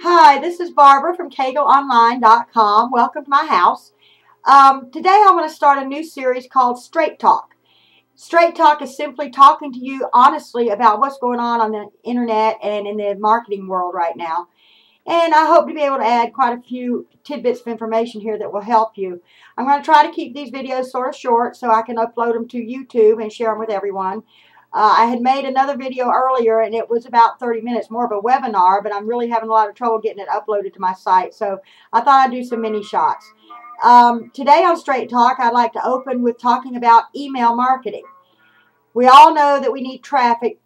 Hi, this is Barbara from KegelOnline.com. Welcome to my house. Today I'm going to start a new series called Straight Talk. Straight Talk is simply talking to you honestly about what's going on the internet and in the marketing world right now. And I hope to be able to add quite a few tidbits of information here that will help you. I'm going to try to keep these videos sort of short so I can upload them to YouTube and share them with everyone. I had made another video earlier and it was about 30 minutes, more of a webinar, but I'm really having a lot of trouble getting it uploaded to my site. So I thought I'd do some mini shots. Today on Straight Talk, I'd like to open with talking about email marketing. We all know that we need traffic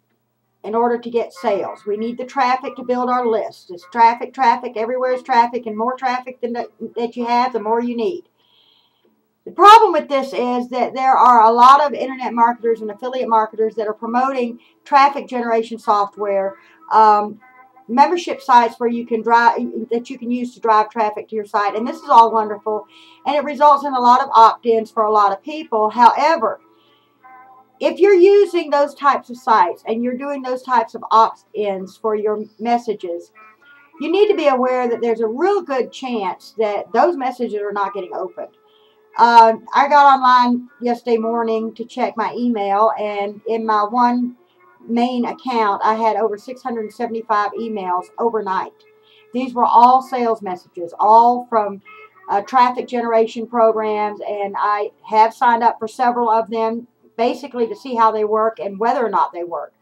in order to get sales. We need the traffic to build our list. It's traffic, everywhere is traffic, and more traffic than that you have, the more you need. The problem with this is that there are a lot of internet marketers and affiliate marketers that are promoting traffic generation software, membership sites where you can use to drive traffic to your site, and this is all wonderful, and it results in a lot of opt-ins for a lot of people. However, if you're using those types of sites and you're doing those types of opt-ins for your messages, you need to be aware that there's a real good chance that those messages are not getting opened. I got online yesterday morning to check my email, and in my one main account, I had over 675 emails overnight. These were all sales messages, all from traffic generation programs, and I have signed up for several of them, basically to see how they work and whether or not they work.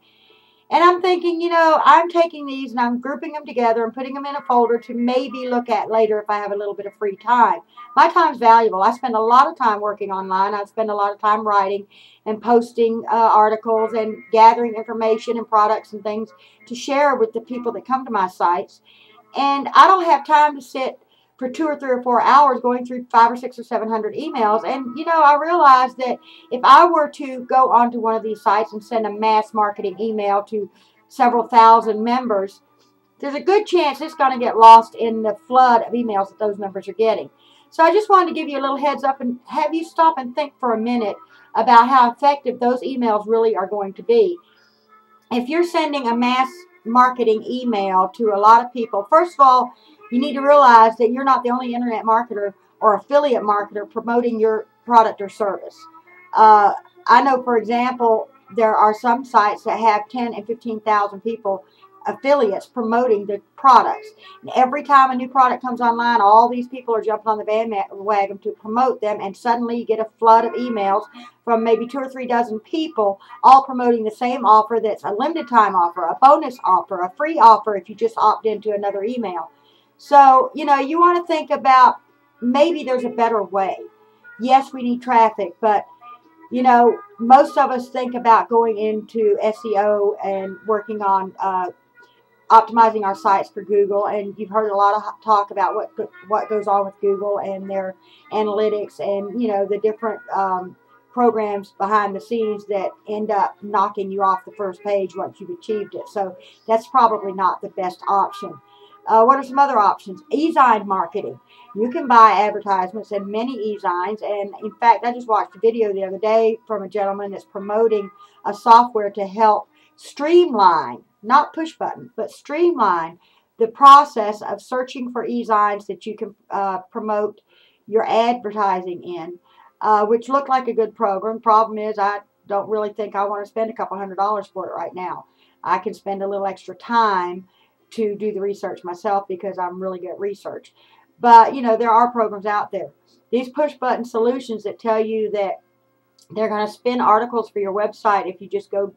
And I'm thinking, I'm taking these and I'm grouping them together and putting them in a folder to maybe look at later if I have a little bit of free time. My time's valuable. I spend a lot of time working online. I spend a lot of time writing and posting articles and gathering information and products and things to share with the people that come to my sites. And I don't have time to sit for 2 or 3 or 4 hours going through 500 or 600 or 700 emails. And, I realized that if I were to go onto one of these sites and send a mass marketing email to several thousand members, there's a good chance it's going to get lost in the flood of emails that those members are getting. So I just wanted to give you a little heads up and have you stop and think for a minute about how effective those emails really are going to be. If you're sending a mass marketing email to a lot of people, first of all, you need to realize that you're not the only internet marketer or affiliate marketer promoting your product or service. I know, for example, there are some sites that have 10 and 15,000 people, affiliates, promoting the products. And every time a new product comes online, all these people are jumping on the bandwagon to promote them, and suddenly you get a flood of emails from maybe 2 or 3 dozen people, all promoting the same offer that's a limited time offer, a bonus offer, a free offer if you just opt into another email. So, you want to think about maybe there's a better way. Yes, we need traffic, but, most of us think about going into SEO and working on optimizing our sites for Google, and you've heard a lot of talk about what goes on with Google and their analytics and, the different programs behind the scenes that end up knocking you off the first page once you've achieved it. So that's probably not the best option. What are some other options? E-Zine marketing. You can buy advertisements in many e-zines, and in fact, I just watched a video the other day from a gentleman that's promoting a software to help streamline, not push button, but streamline the process of searching for e-zines that you can promote your advertising in, which looked like a good program. Problem is, I don't really think I want to spend a couple $100 for it right now. I can spend a little extra time to do the research myself because I'm really good at research. But, there are programs out there. These push-button solutions that tell you that they're going to spin articles for your website if you just go,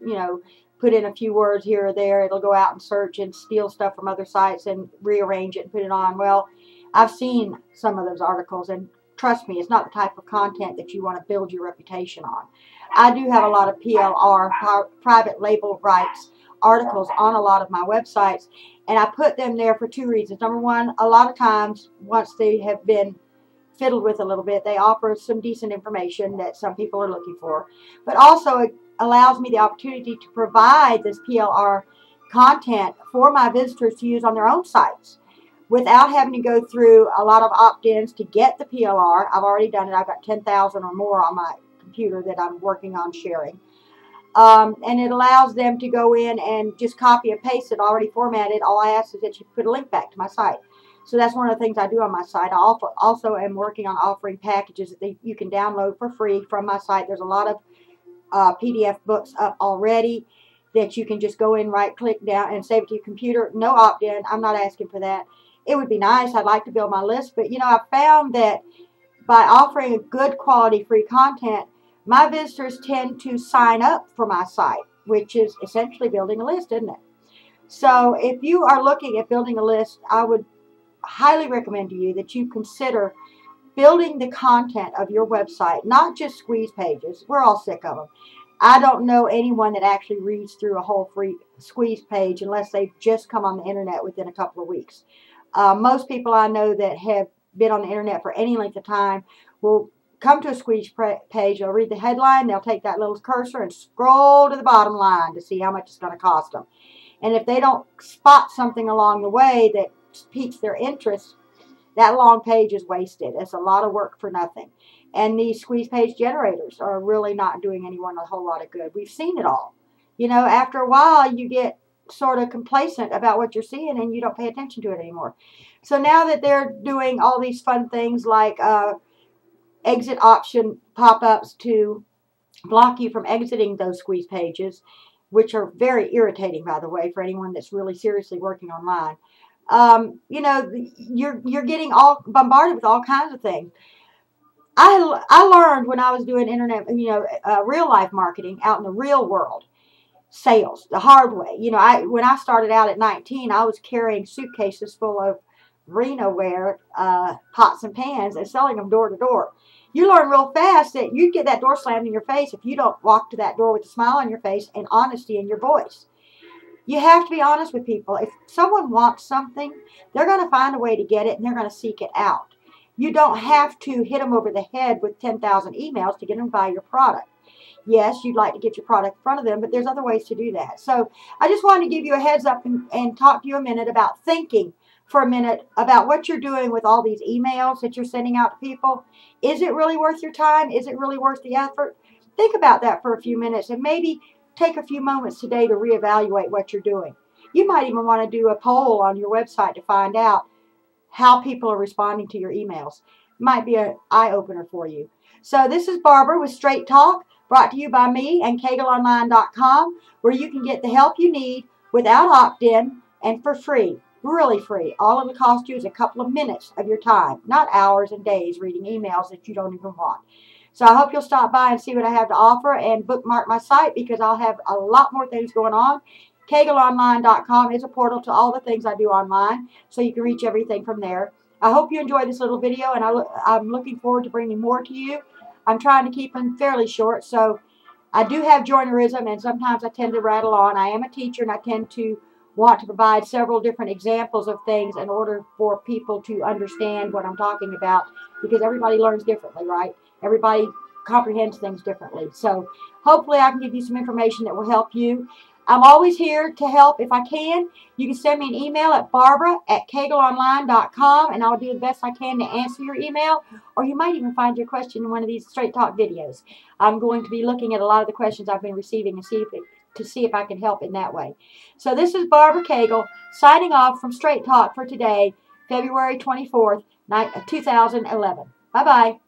put in a few words here or there. It'll go out and search and steal stuff from other sites and rearrange it and put it on. Well, I've seen some of those articles, and trust me, it's not the type of content that you want to build your reputation on. I do have a lot of PLR, private label rights, articles on a lot of my websites, and I put them there for 2 reasons. Number one, a lot of times, once they have been fiddled with a little bit, they offer some decent information that some people are looking for. But also, it allows me the opportunity to provide this PLR content for my visitors to use on their own sites without having to go through a lot of opt-ins to get the PLR. I've already done it. I've got 10,000 or more on my computer that I'm working on sharing. And it allows them to go in and just copy and paste it already formatted. All I ask is that you put a link back to my site. So that's one of the things I do on my site. I also am working on offering packages that you can download for free from my site. There's a lot of PDF books up already that you can just go in, right click down and save it to your computer. No opt-in. I'm not asking for that. It would be nice. I'd like to build my list, but I found that by offering a good quality free content, my visitors tend to sign up for my site, which is essentially building a list, isn't it? So if you are looking at building a list, I would highly recommend to you that you consider building the content of your website, not just squeeze pages. We're all sick of them. I don't know anyone that actually reads through a whole free squeeze page unless they've just come on the internet within a couple of weeks. Most people I know that have been on the internet for any length of time will come to a squeeze page, they'll read the headline, they'll take that little cursor and scroll to the bottom line to see how much it's going to cost them. And if they don't spot something along the way that piques their interest, that long page is wasted. It's a lot of work for nothing. And these squeeze page generators are really not doing anyone a whole lot of good. We've seen it all. After a while, you get sort of complacent about what you're seeing and you don't pay attention to it anymore. So now that they're doing all these fun things like exit option pop-ups to block you from exiting those squeeze pages, which are very irritating, by the way, for anyone that's really seriously working online. You're getting all bombarded with all kinds of things. I learned when I was doing internet, real life marketing out in the real world, sales, the hard way. When I started out at 19, I was carrying suitcases full of Reno-ware pots and pans and selling them door to door. You learn real fast that you'd get that door slammed in your face if you don't walk to that door with a smile on your face and honesty in your voice. You have to be honest with people. If someone wants something, they're going to find a way to get it and they're going to seek it out. You don't have to hit them over the head with 10,000 emails to get them to buy your product. Yes, you'd like to get your product in front of them, but there's other ways to do that. So I just wanted to give you a heads up and talk to you a minute about thinking for a minute about what you're doing with all these emails that you're sending out to people. Is it really worth your time? Is it really worth the effort? Think about that for a few minutes and maybe take a few moments today to reevaluate what you're doing. You might even want to do a poll on your website to find out how people are responding to your emails. Might be an eye-opener for you. So this is Barbara with Straight Talk, brought to you by me and KegelOnline.com, where you can get the help you need without opt-in and for free, really free. All it will cost you is a couple of minutes of your time, not hours and days reading emails that you don't even want. So I hope you'll stop by and see what I have to offer and bookmark my site because I'll have a lot more things going on. KegelOnline.com is a portal to all the things I do online, so you can reach everything from there. I hope you enjoyed this little video, and I'm looking forward to bringing more to you. I'm trying to keep them fairly short, so I do have joinerism, and sometimes I tend to rattle on. I am a teacher, and I tend to want to provide several different examples of things in order for people to understand what I'm talking about, because everybody learns differently, right? Everybody comprehends things differently. So hopefully I can give you some information that will help you. I'm always here to help if I can. You can send me an email at barbara@kegelonline.com, and I'll do the best I can to answer your email, or you might even find your question in one of these Straight Talk videos. I'm going to be looking at a lot of the questions I've been receiving and see if I can help in that way. So this is Barbara Kegel signing off from Straight Talk for today, February 24th, 2011. Bye-bye.